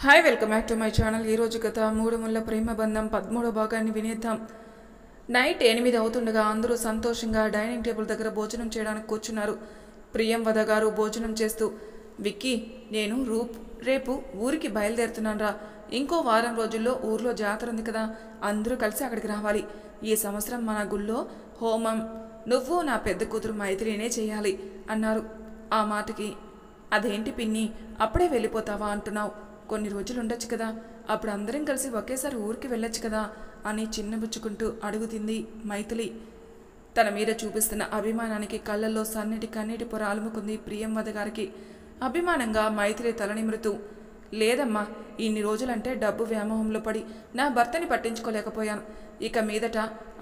Hi welcome back to my channel. ఈరోజు గత 3 ముళ్ళ ప్రేమ బంధం 13వ భాగాన్ని వినేద్దాం. నైట్ 8 అవుతుండగా అందరూ సంతోషంగా డైనింగ్ టేబుల్ దగ్గర భోజనం చేయడానికి కూర్చున్నారు. ప్రియంవద గారు భోజనం చేస్తూ, విక్కీ, నేను రేపు ఊరికి బయలుదేరుతున్నాను రా. ఇంకో వారం రోజుల్లో ఊర్లో జాతర ఉంది కదా, అందరూ కలిసి అక్కడికి రావాలి. ఈ సంవత్సరం మన గుళ్ళో హోమం నువ్వు నా పెద్ద కూతురు మైత్రినే చేయాలి అన్నారు. ఆ మాటకి, అదేంటి పిన్ని, అప్పుడే వెళ్ళిపోతావా అంటున్నావు? కొన్ని రోజులు ఉండొచ్చు కదా, అప్పుడు అందరం కలిసి ఒకేసారి ఊరికి వెళ్ళొచ్చు కదా అని చిన్నబుచ్చుకుంటూ అడుగుతుంది మైథిలి. తన మీద చూపిస్తున్న అభిమానానికి కళ్ళల్లో సన్నటి కన్నీటి పొర అలుముకుంది ప్రియంవద గారికి. అభిమానంగా మైథిలి తలనిమృతూ, లేదమ్మా, ఇన్ని రోజులంటే డబ్బు వ్యామోహంలో పడి నా భర్తని పట్టించుకోలేకపోయాను. ఇక మీదట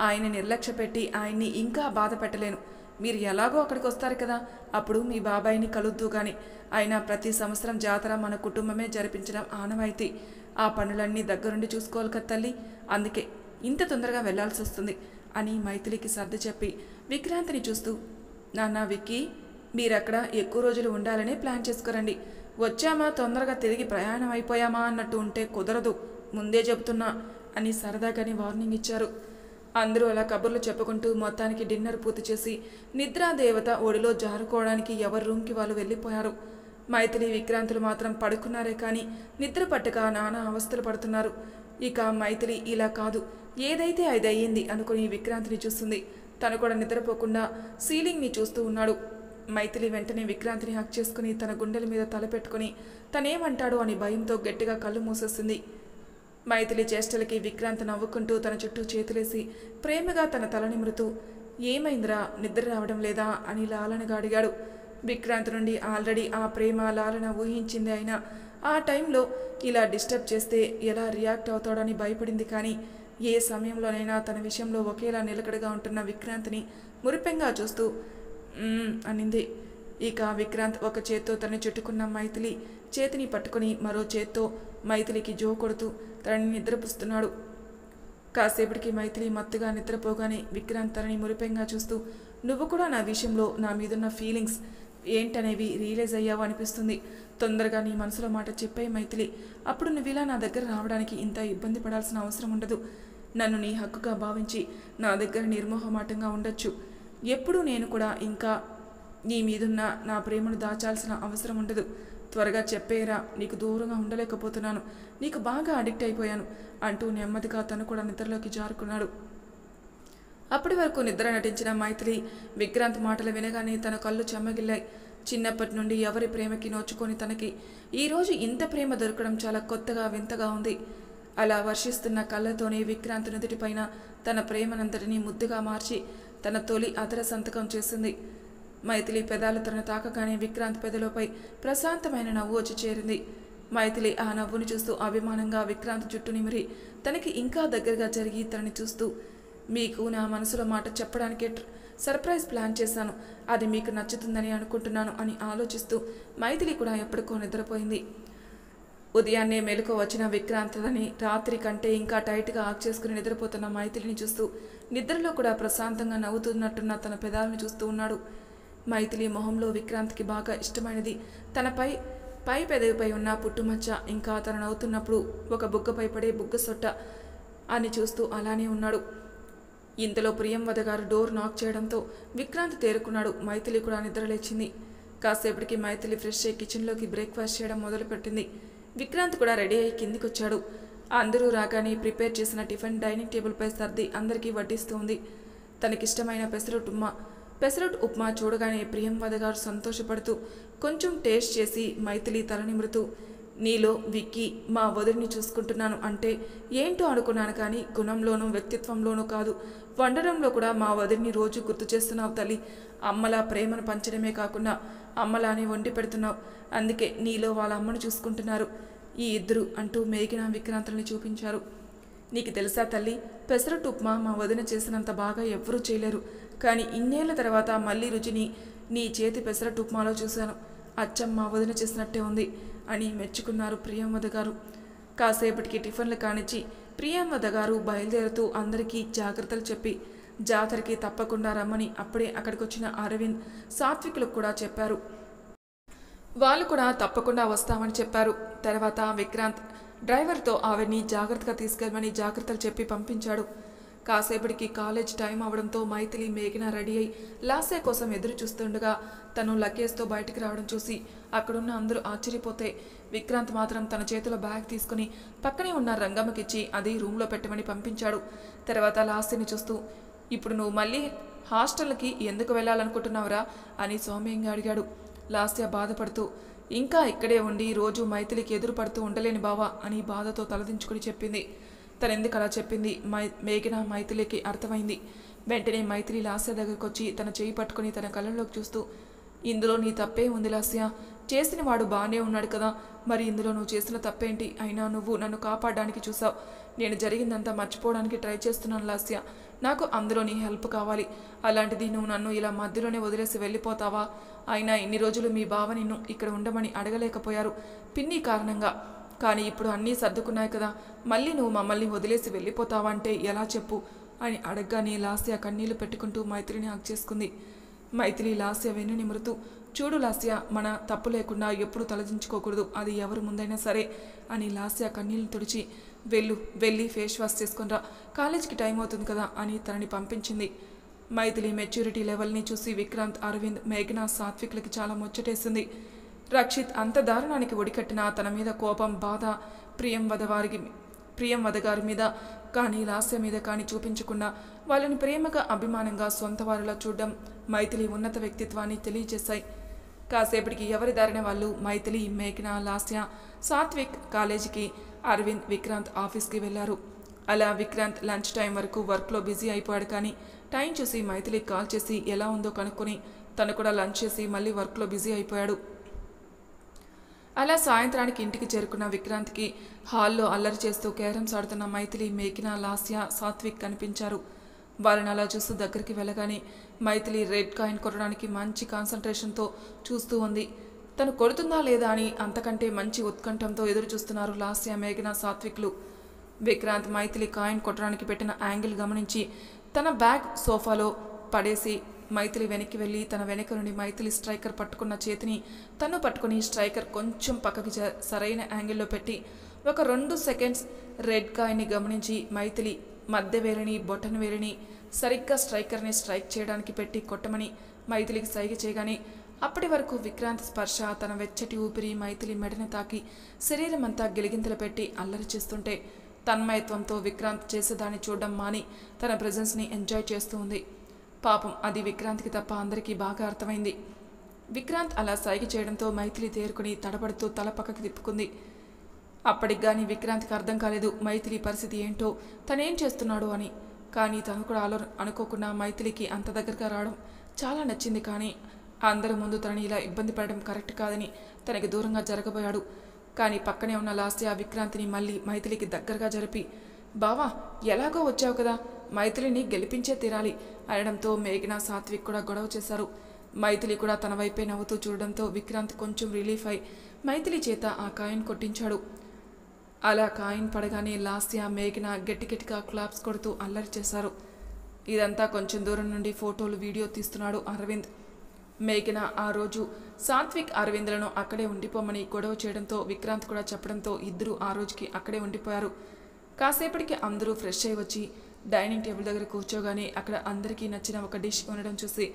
ఆయన నిర్లక్ష్య పెట్టి ఆయన్ని ఇంకా బాధ పెట్టలేను. మీరు ఎలాగో అక్కడికి వస్తారు కదా, అప్పుడు మీ బాబాయిని కలుద్దు గాని. అయినా ప్రతి సంవత్సరం జాతర మన కుటుంబమే జరిపించడం ఆనవాయితీ. ఆ పనులన్నీ దగ్గరుండి చూసుకోవాలి కదా తల్లి, అందుకే ఇంత తొందరగా వెళ్లాల్సి వస్తుంది అని మైథిలికి సర్ది చెప్పి విక్రాంతిని చూస్తూ, నాన్న విక్కీ, మీరక్కడ ఎక్కువ రోజులు ఉండాలనే ప్లాన్ చేసుకోరండి. వచ్చామా తొందరగా తిరిగి ప్రయాణం అయిపోయామా అన్నట్టు ఉంటే కుదరదు, ముందే చెబుతున్నా అని సరదాగానే వార్నింగ్ ఇచ్చారు. అందరూ అలా కబుర్లు చెప్పుకుంటూ మొత్తానికి డిన్నర్ పూర్తి చేసి నిద్రాదేవత ఒడిలో జారుకోవడానికి ఎవరి రూమ్కి వాళ్ళు వెళ్ళిపోయారు. మైథిలి విక్రాంతులు మాత్రం పడుకున్నారే కానీ నిద్ర పట్టక నానా అవస్థలు పడుతున్నారు. ఇక మైథిలి ఇలా కాదు, ఏదైతే అది అయ్యింది అనుకుని విక్రాంతిని చూస్తుంది. తను కూడా నిద్రపోకుండా సీలింగ్ని చూస్తూ ఉన్నాడు. మైథిలి వెంటనే విక్రాంతిని హక్ చేసుకుని తన గుండెల మీద తలపెట్టుకుని తనేమంటాడు అని భయంతో గట్టిగా కళ్ళు మూసేసింది. మైథిలి చేష్టలకి విక్రాంత్ నవ్వుకుంటూ తన చుట్టూ చేతులేసి ప్రేమగా తన తల నిమురుతూ, ఏమైందిరా, నిద్ర రావడం లేదా అని లాలనగా అడిగాడు. విక్రాంత్ నుండి ఆల్రెడీ ఆ ప్రేమ లాలన ఊహించింది. అయినా ఆ టైంలో ఇలా డిస్టర్బ్ చేస్తే ఎలా రియాక్ట్ అవుతాడని భయపడింది. కానీ ఏ సమయంలోనైనా తన విషయంలో ఒకేలా నిలకడగా ఉంటున్న విక్రాంత్ని మురిపెంగా చూస్తూ అనింది. ఇక విక్రాంత్ ఒక చేత్తో తనని చుట్టుకున్న మైథిలి చేతిని పట్టుకుని మరో చేత్తో మైథిలికి జో కొడుతూ తనని నిద్రపుస్తున్నాడు. కాసేపటికి మైథిలి మత్తుగా నిద్రపోగానే విక్రాంత్ తనని మురిపెంగా చూస్తూ, నువ్వు కూడా నా విషయంలో నా మీదున్న ఫీలింగ్స్ ఏంటనేవి రియలైజ్ అయ్యావు అనిపిస్తుంది. తొందరగా నీ మనసులో మాట చెప్పే మైథిలి, అప్పుడు నువ్వు ఇలా నా దగ్గర రావడానికి ఇంత ఇబ్బంది పడాల్సిన అవసరం ఉండదు. నన్ను నీ హక్కుగా భావించి నా దగ్గర నిర్మోహమాటంగా ఉండొచ్చు. ఎప్పుడూ నేను కూడా ఇంకా నీ మీదున్న నా ప్రేమను దాచాల్సిన అవసరం ఉండదు. త్వరగా చెప్పేరా, నీకు దూరంగా ఉండలేకపోతున్నాను, నీకు బాగా అడిక్ట్ అయిపోయాను అంటూ నెమ్మదిగా తను కూడా నిద్రలోకి జారుకున్నాడు. అప్పటి వరకు నిద్ర నటించిన మైథిలి విక్రాంత్ మాటలు వినగానే తన కళ్ళు చెమ్మగిల్లాయి. చిన్నప్పటి నుండి ఎవరి ప్రేమకి నోచుకొని తనకి ఈరోజు ఇంత ప్రేమ దొరకడం చాలా కొత్తగా వింతగా ఉంది. అలా వర్షిస్తున్న కళ్ళతోనే విక్రాంత్ నుదుటిపైన తన ప్రేమనంతటినీ ముద్దుగా మార్చి తన తొలి అదర సంతకం చేసింది. మైథిలి పెదాలు తనను తాకగానే విక్రాంత్ పెదలపై ప్రశాంతమైన నవ్వు వచ్చి చేరింది. మైథిలి ఆ నవ్వుని చూస్తూ అభిమానంగా విక్రాంత్ జుట్టు నిమిరి తనకి ఇంకా దగ్గరగా జరిగి తనని చూస్తూ, మీకు నా మనసులో మాట చెప్పడానికే సర్ప్రైజ్ ప్లాన్ చేశాను, అది మీకు నచ్చుతుందని అనుకుంటున్నాను అని ఆలోచిస్తూ మైథిలి కూడా ఎప్పటికో నిద్రపోయింది. ఉదయాన్నే మెలకు వచ్చిన విక్రాంత్ని రాత్రి కంటే ఇంకా టైట్గా ఆక్ చేసుకుని నిద్రపోతున్న మైథిలిని చూస్తూ నిద్రలో కూడా ప్రశాంతంగా నవ్వుతున్నట్టున్న తన పెదాలను చూస్తూ ఉన్నాడు. మైథిలి మొహంలో విక్రాంత్కి బాగా ఇష్టమైనది తన పై పెదవిపై ఉన్న పుట్టుమచ్చ, ఇంకా తను నవ్వుతున్నప్పుడు ఒక బుగ్గపై పడే బుగ్గ సొట్ట అని చూస్తూ అలానే ఉన్నాడు. ఇంతలో ప్రియంవద గారు డోర్ నాక్ చేయడంతో విక్రాంత్ తేరుకున్నాడు. మైథిలి కూడా నిద్రలేచింది. కాసేపటికి మైథిలి ఫ్రెష్ అయ్యి కిచెన్లోకి బ్రేక్ఫాస్ట్ చేయడం మొదలుపెట్టింది. విక్రాంత్ కూడా రెడీ అయ్యి కిందికి వచ్చాడు. అందరూ రాగానే ప్రిపేర్ చేసిన టిఫిన్ డైనింగ్ టేబుల్పై సర్ది అందరికీ వడ్డిస్తూ ఉంది. తనకిష్టమైన పెసరట్ ఉప్మా చూడగానే ప్రియంవద గారు సంతోషపడుతూ కొంచెం టేస్ట్ చేసి మైథిలి తలనిమృతూ, నీలో విక్కీ మా వదిలిని చూసుకుంటున్నాను అంటే ఏంటో అనుకున్నాను, కానీ గుణంలోనూ వ్యక్తిత్వంలోనూ కాదు, వండడంలో కూడా మా వదిలిని రోజు గుర్తు చేస్తున్నావు తల్లి. అమ్మలా ప్రేమను పంచడమే కాకుండా అమ్మలానే వండి పెడుతున్నావు, అందుకే నీలో వాళ్ళ అమ్మను చూసుకుంటున్నారు ఈ ఇద్దరు అంటూ మేఘిన విక్రాంతుల్ని చూపించారు. నీకు తెలుసా తల్లి, పెసరట్టు ఉప్మా మా వదిన చేసినంత బాగా ఎవ్వరూ చేయలేరు, కానీ ఇన్నేళ్ల తర్వాత మళ్ళీ రుచిని నీ చేతి పెసరట్టు ఉప్మాలో చూశాను, అచ్చం మా వదిన చేసినట్టే ఉంది అని మెచ్చుకున్నారు ప్రియంవద గారు. కాసేపటికి టిఫిన్లు కానిచ్చి ప్రియంవద గారు బయలుదేరుతూ అందరికీ జాగ్రత్తలు చెప్పి జాతరకి తప్పకుండా రమ్మని అప్పుడే అక్కడికి వచ్చిన అరవింద్, సాత్వికులకు కూడా చెప్పారు. వాళ్ళు కూడా తప్పకుండా వస్తామని చెప్పారు. తర్వాత విక్రాంత్ డ్రైవర్తో ఆవిడ్ని జాగ్రత్తగా తీసుకెళ్ళమని జాగ్రత్తలు చెప్పి పంపించాడు. కాసేపటికి కాలేజ్ టైం అవడంతో మైథిలి మేఘన రెడీ అయి లాస్య కోసం ఎదురు చూస్తుండగా తను లగేజ్తో బయటికి రావడం చూసి అక్కడున్న అందరూ ఆశ్చర్యపోతే విక్రాంత్ మాత్రం తన చేతిలో బ్యాగ్ తీసుకుని పక్కనే ఉన్న రంగమ్మకిచ్చి అది రూమ్లో పెట్టమని పంపించాడు. తర్వాత లాస్యని చూస్తూ, ఇప్పుడు నువ్వు మళ్ళీ హాస్టల్కి ఎందుకు వెళ్ళాలనుకుంటున్నావురా అని సౌమ్యంగా అడిగాడు. లాస్య బాధపడుతూ, ఇంకా ఇక్కడే ఉండి రోజు మైథిలికి ఎదురు పడుతూ ఉండలేని బావా అని బాధతో తలదించుకుని చెప్పింది. తనెందుకు అలా చెప్పింది మేఘన మైథిలికి అర్థమైంది. వెంటనే మైథిలి లాస్య దగ్గరకు వచ్చి తన చేయి పట్టుకుని తన కళ్ళల్లోకి చూస్తూ, ఇందులో నీ తప్పే ఉంది లాస్య, చేసిన వాడు బాగానే ఉన్నాడు కదా, మరి ఇందులో నువ్వు చేసిన తప్పేంటి? అయినా నువ్వు నన్ను కాపాడడానికి చూసావు, నేను జరిగిందంతా మర్చిపోవడానికి ట్రై చేస్తున్నాను లాస్య, నాకు అందులో నీ హెల్ప్ కావాలి. అలాంటిది నువ్వు నన్ను ఇలా మధ్యలోనే వదిలేసి వెళ్ళిపోతావా? అయినా ఇన్ని రోజులు మీ బావ నిన్ను ఇక్కడ ఉండమని అడగలేకపోయారు పిన్ని కారణంగా, కానీ ఇప్పుడు అన్నీ సర్దుకున్నాయి కదా, మళ్ళీ నువ్వు మమ్మల్ని వదిలేసి వెళ్ళిపోతావా అంటే ఎలా చెప్పు అని అడగగానే లాస్య కన్నీళ్లు పెట్టుకుంటూ మైథిలిని హగ్ చేసుకుంది. మైథిలి లాస్య వెన్ను నిమురుతూ, చూడు లాస్య, మన తప్పు లేకుండా ఎప్పుడు తలదించుకోకూడదు, అది ఎవరు ముందైనా సరే అని లాస్య కన్నీళ్లు తుడిచి, వెళ్ళి ఫేస్ వాష్ చేసుకునిరా, కాలేజీకి టైం అవుతుంది కదా అని తనని పంపించింది. మైథిలి మెచ్యూరిటీ లెవెల్ని చూసి విక్రాంత్, అరవింద్, మేఘన, సాత్విక్లకి చాలా ముచ్చటేసింది. రక్షిత్ అంత దారుణానికి ఒడికట్టిన తన మీద కోపం, బాధ ప్రియం వదగారి మీద కానీ లాస్య మీద కానీ చూపించకుండా వాళ్ళని ప్రేమగా అభిమానంగా సొంత వారిలా చూడడం మైథిలి ఉన్నత వ్యక్తిత్వాన్ని తెలియజేశాయి. కాసేపటికి ఎవరి దారిన వాళ్ళు మైథిలి, మేఘన, లాస్య, సాత్విక్ కాలేజీకి, అరవింద్, విక్రాంత్ ఆఫీస్కి వెళ్లారు. అలా విక్రాంత్ లంచ్ టైం వరకు వర్క్లో బిజీ అయిపోయాడు. కానీ టైం చూసి మైథిలికి కాల్ చేసి ఎలా ఉందో కనుక్కొని తను కూడా లంచ్ చేసి మళ్ళీ వర్క్లో బిజీ అయిపోయాడు. అలా సాయంత్రానికి ఇంటికి చేరుకున్న విక్రాంత్కి హాల్లో అల్లరి చేస్తూ క్యారమ్స్ ఆడుతున్న మైథిలి, మేఘన, లాస్య, సాత్విక్ కనిపించారు. వాళ్ళని అలా చూస్తూ దగ్గరికి వెళ్ళగానే మైథిలి రెడ్ కాయిన్ కొట్టడానికి మంచి కాన్సన్ట్రేషన్తో చూస్తూ ఉంది. తను కొడుతుందా లేదా అని అంతకంటే మంచి ఉత్కంఠంతో ఎదురు చూస్తున్నారు లాస్య, మేఘన, సాత్విక్లు. విక్రాంత్ మైథిలి కాయిన్ కొట్టడానికి పెట్టిన యాంగిల్ గమనించి తన బ్యాగ్ సోఫాలో పడేసి మైథిలి వెనక్కి వెళ్ళి తన వెనక నుండి మైథిలి స్ట్రైకర్ పట్టుకున్న చేతిని తను పట్టుకుని స్ట్రైకర్ కొంచెం పక్కకి సరైన యాంగిల్లో పెట్టి ఒక 2 సెకండ్స్ రెడ్ కాయిన్ని గమనించి మైథిలి మధ్య వేలిని, బొటన వేలిని సరిగ్గా స్ట్రైకర్ని స్ట్రైక్ చేయడానికి పెట్టి కొట్టమని మైథిలికి సైగ చేయగానే అప్పటి వరకు విక్రాంత్ స్పర్శ, తన వెచ్చటి ఊపిరి మైథిలి మెడని తాకి శరీరం అంతా గిలిగింతలు పెట్టి అల్లరి చేస్తుంటే తన్మయత్వంతో విక్రాంత్ చేసేదాన్ని చూడడం మాని తన ప్రెజెన్స్ని ఎంజాయ్ చేస్తూ ఉంది. పాపం అది విక్రాంత్కి తప్ప అందరికీ బాగా అర్థమైంది. విక్రాంత్ అలా సైగ చేయడంతో మైథిలి తేరుకుని తడబడుతూ తల పక్కకి తిప్పుకుంది. అప్పటికి కానీ విక్రాంత్కి అర్థం కాలేదు మైథిలి పరిస్థితి ఏంటో, తనేం చేస్తున్నాడు అని. కానీ తను కూడా అనుకోకుండా మైథిలికి అంత దగ్గరగా రావడం చాలా నచ్చింది. కానీ అందరి ముందు తనని ఇలా ఇబ్బంది పడడం కరెక్ట్ కాదని తనకి దూరంగా జరగబోయాడు. కానీ పక్కనే ఉన్న లాస్య విక్రాంత్ని మళ్ళీ మైథిలికి దగ్గరగా జరిపి, బావా ఎలాగో వచ్చావు కదా, మైథిలిని గెలిపించే తీరాలి అనడంతో మేఘన, సాత్విక్ కూడా గొడవ చేశారు. మైథిలి కూడా తన వైపే నవ్వుతూ చూడడంతో విక్రాంత్ కొంచెం రిలీఫ్ అయి మైథిలి చేత ఆ కాయిన్ కొట్టించాడు. అలా కాయిన్ పడగానే లాస్య, మేఘన గట్టిగా క్లాప్స్ కొడుతూ అల్లరి చేశారు. ఇదంతా కొంచెం దూరం నుండి ఫోటోలు, వీడియో తీస్తున్నాడు అరవింద్. మేఘన ఆ రోజు సాత్విక్, అరవింద్లను అక్కడే ఉండిపోమని గొడవ చేయడంతో విక్రాంత్ కూడా చెప్పడంతో ఇద్దరు ఆ రోజుకి అక్కడే ఉండిపోయారు. కాసేపటికి అందరూ ఫ్రెష్ అయి వచ్చి డైనింగ్ టేబుల్ దగ్గర కూర్చోగానే అక్కడ అందరికీ నచ్చిన ఒక డిష్ ఉండడం చూసి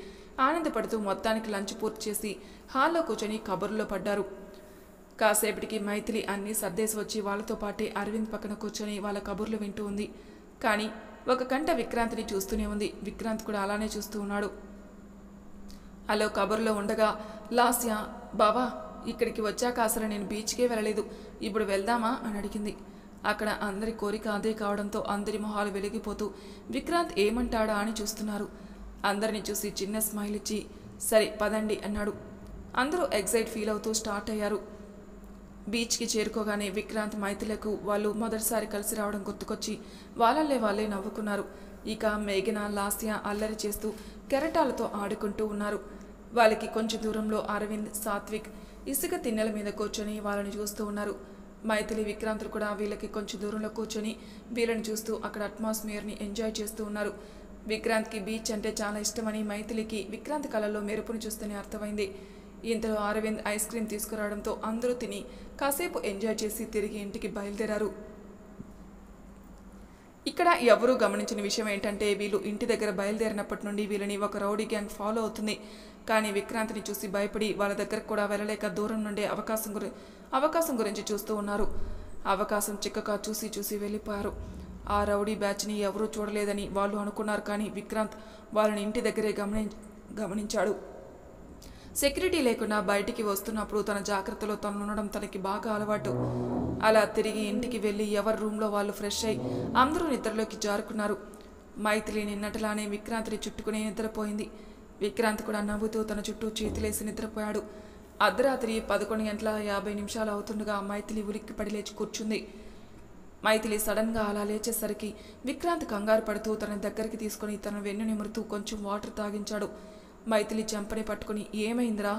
ఆనందపడుతూ మొత్తానికి లంచ్ పూర్తి చేసి హాల్లో కూర్చొని కబుర్లో పడ్డారు. కాసేపటికి మైథిలి అన్నీ సర్దేసి వచ్చి వాళ్ళతో పాటే అరవింద్ పక్కన కూర్చొని వాళ్ళ కబుర్లు వింటూ ఉంది. కానీ ఒక గంట విక్రాంత్ని చూస్తూనే ఉంది. విక్రాంత్ కూడా అలానే చూస్తూ ఉన్నాడు. అలా కబుర్లో ఉండగా లాస్య, బావా ఇక్కడికి వచ్చాక అసలు నేను బీచ్కే వెళ్ళలేదు, ఇప్పుడు వెళ్దామా అని అడిగింది. అక్కడ అందరి కోరిక అదే కావడంతో అందరి మొహాలు వెలిగిపోతూ విక్రాంత్ ఏమంటాడా అని చూస్తున్నారు. అందరిని చూసి చిన్న స్మైల్ ఇచ్చి సరే పదండి అన్నాడు. అందరూ ఎక్సైట్ ఫీల్ అవుతూ స్టార్ట్ అయ్యారు. బీచ్కి చేరుకోగానే విక్రాంత్, మైథిలకు వాళ్ళు మొదటిసారి కలిసి రావడం గుర్తుకొచ్చి వాళ్ళే నవ్వుకున్నారు. ఇక మేఘన, లాస్య అల్లరి చేస్తూ కెరటాలతో ఆడుకుంటూ ఉన్నారు. వాళ్ళకి కొంచెం దూరంలో అరవింద్, సాత్విక్ ఇసుక తిన్నెల మీద కూర్చొని వాళ్ళని చూస్తూ ఉన్నారు. మైథిలి, విక్రాంతులు కూడా వీళ్ళకి కొంచెం దూరంలో కూర్చొని వీళ్ళని చూస్తూ అక్కడ అట్మాస్ఫియర్ని ఎంజాయ్ చేస్తూ ఉన్నారు. విక్రాంత్కి బీచ్ అంటే చాలా ఇష్టమని మైథిలికి విక్రాంత్ కళల్లో మెరుపుని చూస్తూనే అర్థమైంది. ఇంతలో అరవింద్ ఐస్ క్రీమ్ తీసుకురావడంతో అందరూ తిని కాసేపు ఎంజాయ్ చేసి తిరిగి ఇంటికి బయలుదేరారు. ఇక్కడ ఎవరూ గమనించిన విషయం ఏంటంటే వీళ్ళు ఇంటి దగ్గర బయలుదేరినప్పటి నుండి వీళ్ళని ఒక రౌడీ గ్యాంగ్ ఫాలో అవుతుంది. కానీ విక్రాంత్ని చూసి భయపడి వాళ్ళ దగ్గరకు కూడా వెళ్ళలేక దూరం నుండే అవకాశం గురించి చూస్తూ ఉన్నారు. అవకాశం చిక్కగా చూసి వెళ్ళిపోయారు. ఆ రౌడీ బ్యాచ్ని ఎవరూ చూడలేదని వాళ్ళు అనుకున్నారు. కానీ విక్రాంత్ వాళ్ళని ఇంటి దగ్గరే గమనించాడు. సెక్యూరిటీ లేకుండా బయటికి వస్తున్నప్పుడు తన జాగ్రత్తలో తను ఉండడం తనకి బాగా అలవాటు. అలా తిరిగి ఇంటికి వెళ్ళి ఎవరి రూమ్లో వాళ్ళు ఫ్రెష్ అయి అందరూ నిద్రలోకి జారుకున్నారు. మైథిలి నిన్నటిలానే విక్రాంత్ని చుట్టుకుని నిద్రపోయింది. విక్రాంత్ కూడా నవ్వుతూ తన చుట్టూ చేతులేసి నిద్రపోయాడు. అర్ధరాత్రి 11:50 అవుతుండగా మైథిలి ఉలిక్కిపడి లేచి కూర్చుంది. మైథిలి సడన్గా అలా లేచేసరికి విక్రాంత్ కంగారు పడుతూ తన దగ్గరికి తీసుకుని తన వెన్ను నిమురుతూ కొంచెం వాటర్ తాగించాడు. మైథిలి చెంపని పట్టుకుని ఏమైందిరా,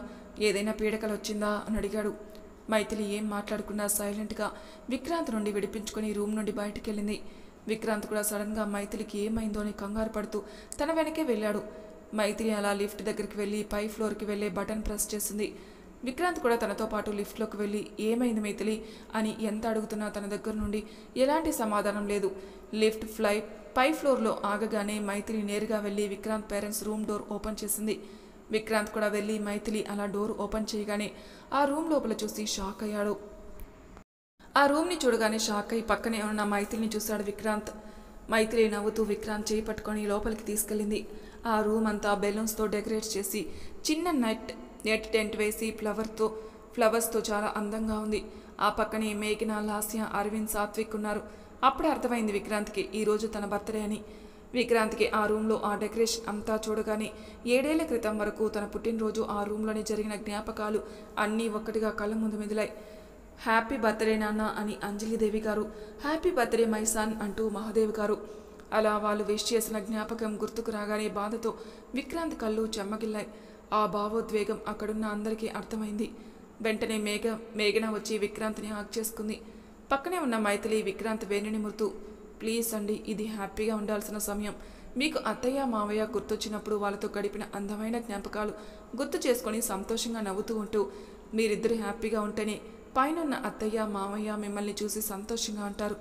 ఏదైనా పీడకలు వచ్చిందా అని అడిగాడు. మైథిలి ఏం మాట్లాడకుండా సైలెంట్గా విక్రాంత్ నుండి విడిపించుకొని రూమ్ నుండి బయటికి వెళ్ళింది. విక్రాంత్ కూడా సడన్గా మైథిలికి ఏమైందో అని కంగారు పడుతూ తన వెనకే వెళ్ళాడు. మైథిలి అలా లిఫ్ట్ దగ్గరికి వెళ్ళి పై ఫ్లోర్కి వెళ్ళే బటన్ ప్రెస్ చేసింది. విక్రాంత్ కూడా తనతో పాటు లిఫ్ట్లోకి వెళ్ళి ఏమైంది మైథిలి అని ఎంత అడుగుతున్నా తన దగ్గర నుండి ఎలాంటి సమాధానం లేదు. లిఫ్ట్ పై ఫ్లోర్లో ఆగగానే మైథిలి నేరుగా వెళ్ళి Vikrant parents room door open చేసింది. విక్రాంత్ కూడా వెళ్ళి మైథిలి అలా డోర్ ఓపెన్ చేయగానే ఆ రూమ్ లోపల చూసి షాక్ అయ్యాడు. ఆ రూమ్ని చూడగానే షాక్ అయి పక్కనే ఉన్న మైథిలిని చూశాడు విక్రాంత్. మైథిలి నవ్వుతూ విక్రాంత్ చేయి పట్టుకొని లోపలికి తీసుకెళ్ళింది. ఆ రూమ్ అంతా బెలూన్స్తో డెకరేట్ చేసి చిన్న నెట్ టెంట్ వేసి ఫ్లవర్స్తో చాలా అందంగా ఉంది. ఆ పక్కనే మేఘన, లాస్య, అరవింద్, సాత్విక్ ఉన్నారు. అప్పుడే అర్థమైంది విక్రాంత్కి ఈరోజు తన బర్త్డే అని. విక్రాంత్కి ఆ రూమ్లో ఆ డెకరేషన్ అంతా చూడగానే 7 ఏళ్ల క్రితం వరకు తన పుట్టినరోజు ఆ రూమ్లోనే జరిగిన జ్ఞాపకాలు అన్నీ ఒక్కటిగా కళ్ళ ముందు మెదిలాయి. హ్యాపీ బర్త్డే నాన్న అని అంజలిదేవి గారు, హ్యాపీ బర్త్డే మై సన్ అంటూ మహాదేవ్ గారు. అలా వాళ్ళు విష్ చేసిన జ్ఞాపకం గుర్తుకు రాగానే బాధతో విక్రాంత్ కళ్ళు చెమ్మగిల్లాయి. ఆ భావోద్వేగం అక్కడున్న అందరికీ అర్థమైంది. వెంటనే మేఘన వచ్చి విక్రాంత్ని హాగ్ చేసుకుంది. పక్కనే ఉన్న మైథిలి విక్రాంత్ వెన్నుని మురుతూ, ప్లీజ్ అండి, ఇది హ్యాపీగా ఉండాల్సిన సమయం. మీకు అత్తయ్య మావయ్య గుర్తొచ్చినప్పుడు వాళ్ళతో గడిపిన అందమైన జ్ఞాపకాలు గుర్తు చేసుకొని సంతోషంగా నవ్వుతూ ఉంటూ మీరిద్దరు హ్యాపీగా ఉంటేనే పైనున్న అత్తయ్య మావయ్య మిమ్మల్ని చూసి సంతోషంగా ఉంటారు.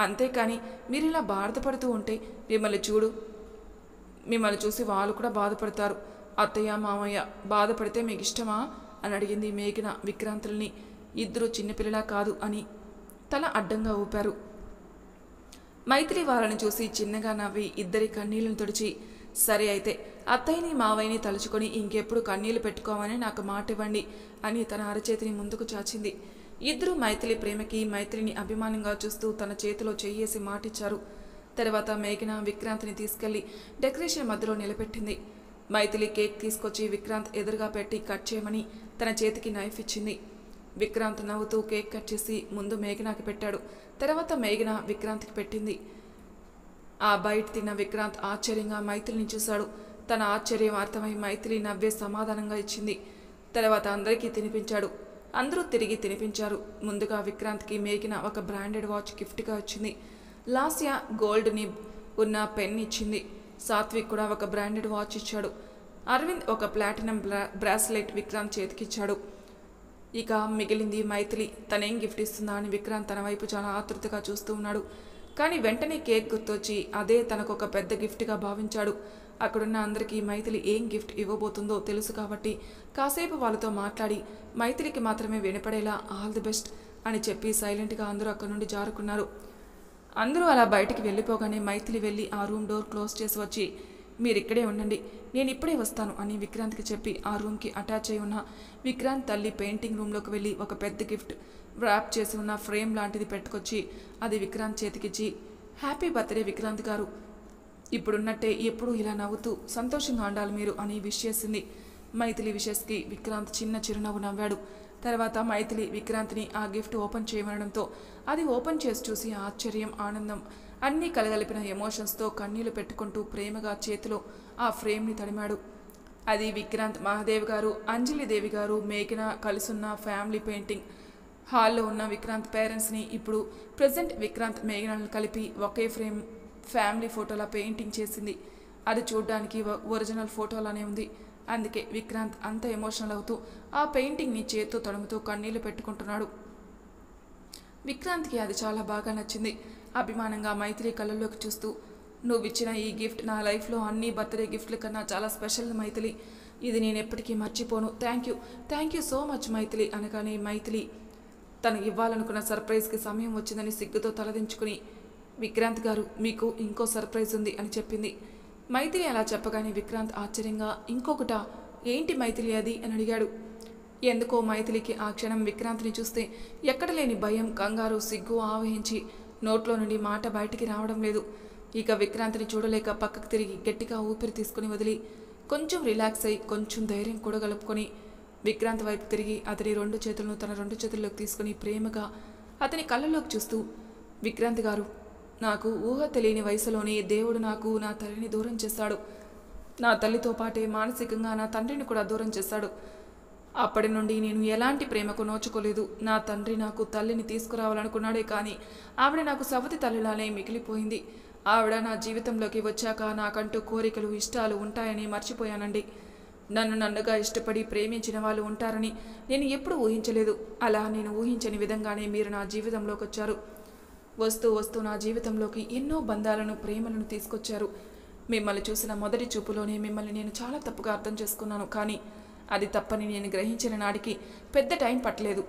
అంతేకాని మీరు ఇలా బాధపడుతూ ఉంటే మిమ్మల్ని చూసి వాళ్ళు కూడా బాధపడతారు. అత్తయ్య మామయ్య బాధపడితే మీకు ఇష్టమా అని అడిగింది మేఘన విక్రాంతుల్ని. ఇద్దరు చిన్నపిల్లలా కాదు అని తల అడ్డంగా ఊపారు. మైథిలి వాళ్ళని చూసి చిన్నగా నవ్వి ఇద్దరి కన్నీళ్లను తుడిచి, సరే అయితే అత్తయ్యని మావయ్యని తలుచుకొని ఇంకెప్పుడు కన్నీళ్లు పెట్టుకోమని నాకు మాట ఇవ్వండి అని తన అరచేతిని ముందుకు చాచింది. ఇద్దరు మైథిలి ప్రేమకి మైథిలిని అభిమానంగా చూస్తూ తన చేతిలో చెయ్యేసి మాటిచ్చారు. తర్వాత మేఘన విక్రాంత్ని తీసుకెళ్లి డెకరేషన్ మధ్యలో నిలబెట్టింది. మైథిలి కేక్ తీసుకొచ్చి విక్రాంత్ ఎదురుగా పెట్టి కట్ చేయమని తన చేతికి నైఫ్ ఇచ్చింది. విక్రాంత్ నవ్వుతూ కేక్ కట్ చేసి ముందు మేఘనాకి పెట్టాడు. తర్వాత మేఘన విక్రాంత్కి పెట్టింది. ఆ బైట్ తిన్న విక్రాంత్ ఆశ్చర్యంగా మైథిలిని చూశాడు. తన ఆశ్చర్యం అర్థమై మైథిలి నవ్వే సమాధానంగా ఇచ్చింది. తర్వాత అందరికీ తినిపించాడు. అందరూ తిరిగి తినిపించారు. ముందుగా విక్రాంత్కి మేఘన ఒక బ్రాండెడ్ వాచ్ గిఫ్ట్గా ఇచ్చింది. లాస్య గోల్డ్ని ఉన్న పెన్ ఇచ్చింది. సాత్విక్ కూడా ఒక బ్రాండెడ్ వాచ్ ఇచ్చాడు. అరవింద్ ఒక ప్లాటినం బ్రాస్లెట్ విక్రాంత్ చేతికిచ్చాడు. ఇక మిగిలింది మైథిలి. తనేం గిఫ్ట్ ఇస్తుందా అని విక్రాంత్ తన వైపు చాలా ఆతృతగా చూస్తూ ఉన్నాడు. కానీ వెంటనే కేక్ గుర్తొచ్చి అదే తనకు ఒక పెద్ద గిఫ్ట్గా భావించాడు. అక్కడున్న అందరికీ మైథిలి ఏం గిఫ్ట్ ఇవ్వబోతుందో తెలుసు కాబట్టి కాసేపు వాళ్ళతో మాట్లాడి మైథిలికి మాత్రమే వినపడేలా ఆల్ ది బెస్ట్ అని చెప్పి సైలెంట్గా అందరూ అక్కడి నుండి జారుకున్నారు. అందరూ అలా బయటికి వెళ్ళిపోగానే మైథిలి వెళ్ళి ఆ రూమ్ డోర్ క్లోజ్ చేసి వచ్చి, మీరిక్కడే ఉండండి, నేను ఇప్పుడే వస్తాను అని విక్రాంత్కి చెప్పి ఆ రూమ్కి అటాచ్ అయి ఉన్న విక్రాంత్ తల్లి పెయింటింగ్ రూమ్లోకి వెళ్ళి ఒక పెద్ద గిఫ్ట్ ర్యాప్ చేసి ఉన్న ఫ్రేమ్ లాంటిది పెట్టుకొచ్చి అది విక్రాంత్ చేతికిచ్చి, హ్యాపీ బర్త్డే విక్రాంత్ గారు, ఇప్పుడున్నట్టే ఎప్పుడూ ఇలా నవ్వుతూ సంతోషంగా ఉండాలి మీరు అని విష్ చేసింది. మైథిలి విషెస్కి విక్రాంత్ చిన్న చిరునవ్వు నవ్వాడు. తర్వాత మైథిలి విక్రాంత్ని ఆ గిఫ్ట్ ఓపెన్ చేయమనడంతో అది ఓపెన్ చేసి చూసి ఆశ్చర్యం, ఆనందం అన్నీ కలగలిపిన ఎమోషన్స్తో కన్నీళ్లు పెట్టుకుంటూ ప్రేమగా చేతిలో ఆ ఫ్రేమ్ని తడిమాడు. అది విక్రాంత్, మహాదేవ్ గారు, అంజలిదేవి గారు, మేఘన కలిసున్న ఫ్యామిలీ పెయింటింగ్. హాల్లో ఉన్న విక్రాంత్ పేరెంట్స్ని ఇప్పుడు ప్రజెంట్ విక్రాంత్ మేఘనలను కలిపి ఒకే ఫ్యామిలీ ఫోటోలా పెయింటింగ్ చేసింది. అది చూడ్డానికి ఒరిజినల్ ఫోటోలానే ఉంది. అందుకే విక్రాంత్ అంత ఎమోషనల్ అవుతూ ఆ పెయింటింగ్ని చేత్తో తడుముతూ కన్నీళ్లు పెట్టుకుంటున్నాడు. విక్రాంత్కి అది చాలా బాగా నచ్చింది. అభిమానంగా మైథిలి కళ్ళల్లోకి చూస్తూ, నువ్విచ్చిన ఈ గిఫ్ట్ నా లైఫ్లో అన్ని బర్త్డే గిఫ్ట్ల కన్నా చాలా స్పెషల్ మైథిలి. ఇది నేను ఎప్పటికీ మర్చిపోను. Thank you so much Maithili అనగానే మైథిలి తను ఇవ్వాలనుకున్న సర్ప్రైజ్కి సమయం వచ్చిందని సిగ్గుతో తలదించుకుని, విక్రాంత్ గారు మీకు ఇంకో సర్ప్రైజ్ ఉంది అని చెప్పింది. మైథిలి అలా చెప్పగానే విక్రాంత్ ఆశ్చర్యంగా, ఇంకొకటా? ఏంటి మైథిలి అది అని అడిగాడు. ఎందుకో మైథిలికి ఆ క్షణం విక్రాంత్ని చూస్తే ఎక్కడ లేని భయం, కంగారు, సిగ్గు ఆవహించి నోట్లో నుండి మాట బయటికి రావడం లేదు. ఇక విక్రాంత్ని చూడలేక పక్కకు తిరిగి గట్టిగా ఊపిరి తీసుకుని వదిలి కొంచెం రిలాక్స్ అయి కొంచెం ధైర్యం కూడా కలుపుకొని విక్రాంత్ వైపు తిరిగి అతని 2 చేతులను తన 2 చేతుల్లోకి తీసుకుని ప్రేమగా అతని కళ్ళలోకి చూస్తూ, విక్రాంత్ గారు, నాకు ఊహ తెలియని వయసులోనే దేవుడు నాకు నా తల్లిని దూరం చేశాడు. నా తల్లితో పాటే మానసికంగా నా తండ్రిని కూడా దూరం చేశాడు. అప్పటి నుండి నేను ఎలాంటి ప్రేమకు నోచుకోలేదు. నా తండ్రి నాకు తల్లిని తీసుకురావాలనుకున్నాడే కానీ ఆవిడ నాకు సవతి తల్లిలానే మిగిలిపోయింది. ఆవిడ నా జీవితంలోకి వచ్చాక నాకంటూ కోరికలు, ఇష్టాలు ఉంటాయని మర్చిపోయానండి. నన్నుగా ఇష్టపడి ప్రేమించిన వాళ్ళు ఉంటారని నేను ఎప్పుడూ ఊహించలేదు. అలా నేను ఊహించని విధంగానే మీరు నా జీవితంలోకి వచ్చారు. వస్తూ నా జీవితంలోకి ఎన్నో బంధాలను, ప్రేమలను తీసుకొచ్చారు. మిమ్మల్ని చూసిన మొదటి చూపులోనే మిమ్మల్ని నేను చాలా తప్పుగా అర్థం చేసుకున్నాను. కానీ అది తప్పని నేను గ్రహించిన నాడికి పెద్ద టైం పట్టలేదు.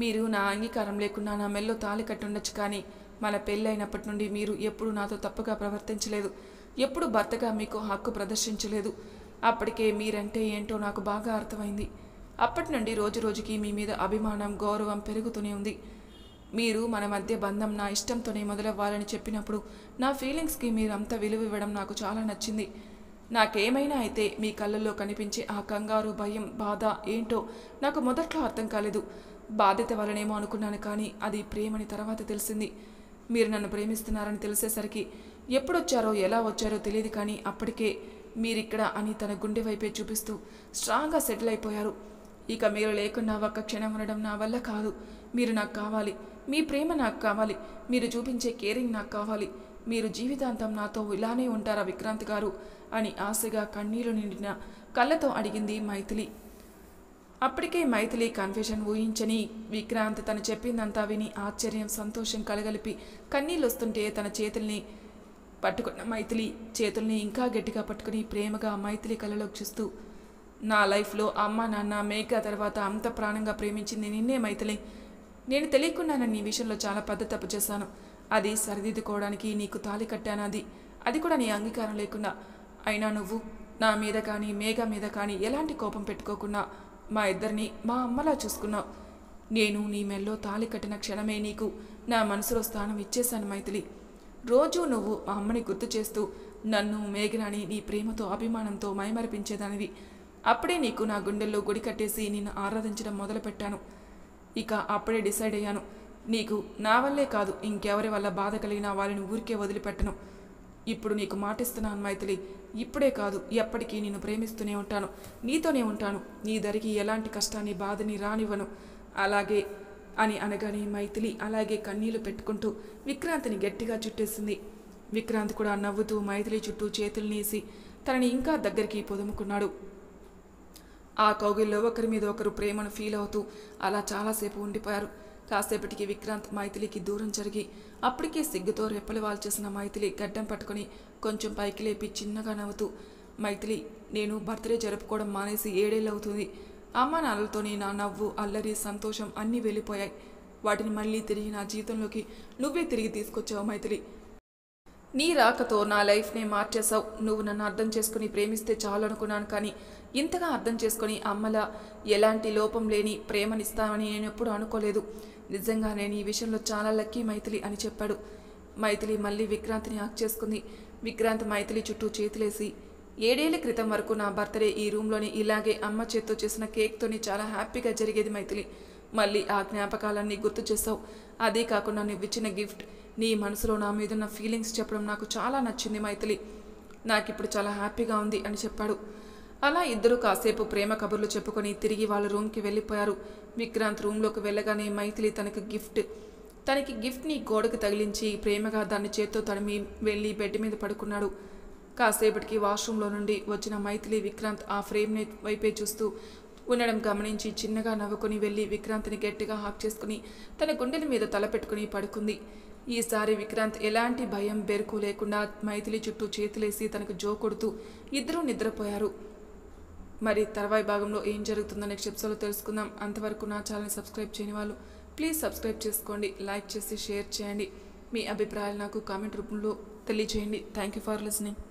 మీరు నా అంగీకారం లేకుండా నా మెల్లో తాళి కట్టుండొచ్చు, కానీ మన పెళ్ళైనప్పటి నుండి మీరు ఎప్పుడు నాతో తప్పుగా ప్రవర్తించలేదు. ఎప్పుడు భర్తగా మీకు హక్కు ప్రదర్శించలేదు. అప్పటికే మీరంటే ఏంటో నాకు బాగా అర్థమైంది. అప్పటి నుండి రోజుకి మీ మీద అభిమానం, గౌరవం పెరుగుతూనే ఉంది. మీరు మన మధ్య బంధం నా ఇష్టంతోనే మొదలవ్వాలని చెప్పినప్పుడు నా ఫీలింగ్స్కి మీరు అంత విలువ ఇవ్వడం నాకు చాలా నచ్చింది. నాకేమైనా అయితే మీ కళ్ళల్లో కనిపించే ఆ కంగారు, భయం, బాధ ఏంటో నాకు మొదట్లో అర్థం కాలేదు. బాధ్యత వలనేమో అనుకున్నాను, కానీ అది ప్రేమని తర్వాత తెలిసింది. మీరు నన్ను ప్రేమిస్తున్నారని తెలిసేసరికి ఎప్పుడొచ్చారో ఎలా వచ్చారో తెలియదు, కానీ అప్పటికే మీరిక్కడ అని తన గుండె వైపే చూపిస్తూ స్ట్రాంగ్గా సెటిల్ అయిపోయారు. ఇక మీరు లేకుండా ఒక్క క్షణం ఉండడం నా వల్ల కాదు. మీరు నాకు కావాలి. మీ ప్రేమ నాకు కావాలి. మీరు చూపించే కేరింగ్ నాకు కావాలి. మీరు జీవితాంతం నాతో ఇలానే ఉంటారా విక్రాంత్ గారు అని ఆశగా కన్నీళ్లు నిండిన కళ్ళతో అడిగింది మైథిలి. అప్పటికే మైథిలి కన్ఫ్యూషన్ ఊహించని విక్రాంత్ తను చెప్పిందంతా విని ఆశ్చర్యం, సంతోషం కలగలిపి కన్నీళ్ళు వస్తుంటే తన చేతుల్ని పట్టుకున్న మైథిలి చేతుల్ని ఇంకా గట్టిగా పట్టుకుని ప్రేమగా మైథిలి కళ్ళలోకి చూస్తూ, నా లైఫ్లో అమ్మ, నాన్న, మేఘ తర్వాత అంత ప్రాణంగా ప్రేమించింది నిన్నే మైథిలి. నేను తెలియకుండా నీ విషయంలో చాలా పెద్ద తప్పు చేశాను. అది సరిదిద్దుకోవడానికి నీకు తాళి కట్టాను. అది కూడా నీ అంగీకారం లేకుండా. అయినా నువ్వు నా మీద కానీ మేఘ మీద కానీ ఎలాంటి కోపం పెట్టుకోకుండా మా ఇద్దరిని మా అమ్మలా చూసుకున్నావు. నేను నీ మెల్లో తాళి కట్టిన క్షణమే నీకు నా మనసులో స్థానం ఇచ్చేశాను మైథిలి. రోజూ నువ్వు మా అమ్మని గుర్తు చేస్తూ నన్ను, మేఘనాని నీ ప్రేమతో, అభిమానంతో మైమరిపించేదానివి. అప్పుడే నీకు నా గుండెల్లో గుడి కట్టేసి నిన్ను ఆరాధించడం మొదలుపెట్టాను. ఇక అప్పుడే డిసైడ్ అయ్యాను, నీకు నా వల్లే కాదు ఇంకెవరి వల్ల బాధ కలిగినా వాళ్ళని ఊరికే వదిలిపెట్టను. ఇప్పుడు నీకు మాటిస్తున్నాను మైథిలి, ఇప్పుడే కాదు ఎప్పటికీ నిన్ను ప్రేమిస్తూనే ఉంటాను, నీతోనే ఉంటాను. నీ దరికి ఎలాంటి కష్టాన్ని, బాధని రానివ్వను. అలాగే అని అనగానే మైథిలి అలాగే కన్నీళ్లు పెట్టుకుంటూ విక్రాంత్ని గట్టిగా చుట్టేసింది. విక్రాంత్ కూడా నవ్వుతూ మైథిలి చుట్టూ చేతులనేసి తనని ఇంకా దగ్గరికి పొదుముకున్నాడు. ఆ కౌగిల్లో ఒకరి మీద ఒకరు ప్రేమను ఫీల్ అవుతూ అలా చాలాసేపు ఉండిపోయారు. కాసేపటికి విక్రాంత్ మైథిలికి దూరం జరిగి అప్పటికే సిగ్గుతో రెప్పలు వాల్చేసిన మైథిలి గడ్డం పట్టుకుని కొంచెం పైకి లేపి చిన్నగా నవ్వుతూ, మైథిలి, నేను బర్త్డే జరుపుకోవడం మానేసి 7 ఏళ్ళు అవుతుంది. అమ్మ నాన్నలతోని నా నవ్వు, అల్లరి, సంతోషం అన్నీ వెళ్ళిపోయాయి. వాటిని మళ్ళీ తిరిగి నా జీవితంలోకి నువ్వే తిరిగి తీసుకొచ్చావు మైథిలి. నీ రాకతో నా లైఫ్నే మార్చేశావు. నువ్వు నన్ను అర్థం చేసుకుని ప్రేమిస్తే చాలు అనుకున్నాను, కానీ ఇంతగా అర్థం చేసుకుని అమ్మలా ఎలాంటి లోపం లేని ప్రేమనిస్తామని నేను ఎప్పుడూ అనుకోలేదు. నిజంగా నేను ఈ విషయంలో చాలా లక్కీ మైథిలి అని చెప్పాడు. మైథిలి మళ్ళీ విక్రాంత్ని హక్ చేసుకుంది. విక్రాంత్ మైథిలి చుట్టూ చేతులేసి, 7 ఏళ్ల క్రితం వరకు నా బర్త్డే ఈ రూమ్లోని ఇలాగే అమ్మ చేత్తో చేసిన కేక్తోని చాలా హ్యాపీగా జరిగేది మైథిలి. మళ్ళీ ఆ జ్ఞాపకాలన్నీ గుర్తు చేసావు. అదే కాకుండా నువ్విచ్చిన గిఫ్ట్, నీ మనసులో నా మీదున్న ఫీలింగ్స్ చెప్పడం నాకు చాలా నచ్చింది మైథిలి. నాకిప్పుడు చాలా హ్యాపీగా ఉంది అని చెప్పాడు. అలా ఇద్దరు కాసేపు ప్రేమ కబుర్లు చెప్పుకొని తిరిగి వాళ్ళ రూమ్కి వెళ్ళిపోయారు. విక్రాంత్ రూమ్లోకి వెళ్ళగానే మైథిలి తనకి గిఫ్ట్ని గోడకు తగిలించి ప్రేమగా దాన్ని చేత్తో తడిమి వెళ్ళి బెడ్ మీద పడుకున్నాడు. కాసేపటికి వాష్రూమ్లో నుండి వచ్చిన మైథిలి విక్రాంత్ ఆ ఫ్రేమ్ని వైపే చూస్తూ ఉండడం గమనించి చిన్నగా నవ్వుకొని వెళ్ళి విక్రాంత్ని గట్టిగా హాక్ చేసుకుని తన గుండెల మీద తలపెట్టుకుని పడుకుంది. ఈసారి విక్రాంత్ ఎలాంటి భయం బెరుకు లేకుండా మైథిలి చుట్టూ చేతులేసి తనకు జో కొడుతూ ఇద్దరూ నిద్రపోయారు. మరి తర్వాయి భాగంలో ఏం జరుగుతుందో నెక్స్ట్ ఎపిసోడ్లో తెలుసుకుందాం. అంతవరకు నా ఛానల్ని సబ్స్క్రైబ్ చేయని వాళ్ళు ప్లీజ్ సబ్స్క్రైబ్ చేసుకోండి, లైక్ చేసి షేర్ చేయండి. మీ అభిప్రాయాలు నాకు కామెంట్ రూపంలో తెలియజేయండి. Thank you for listening.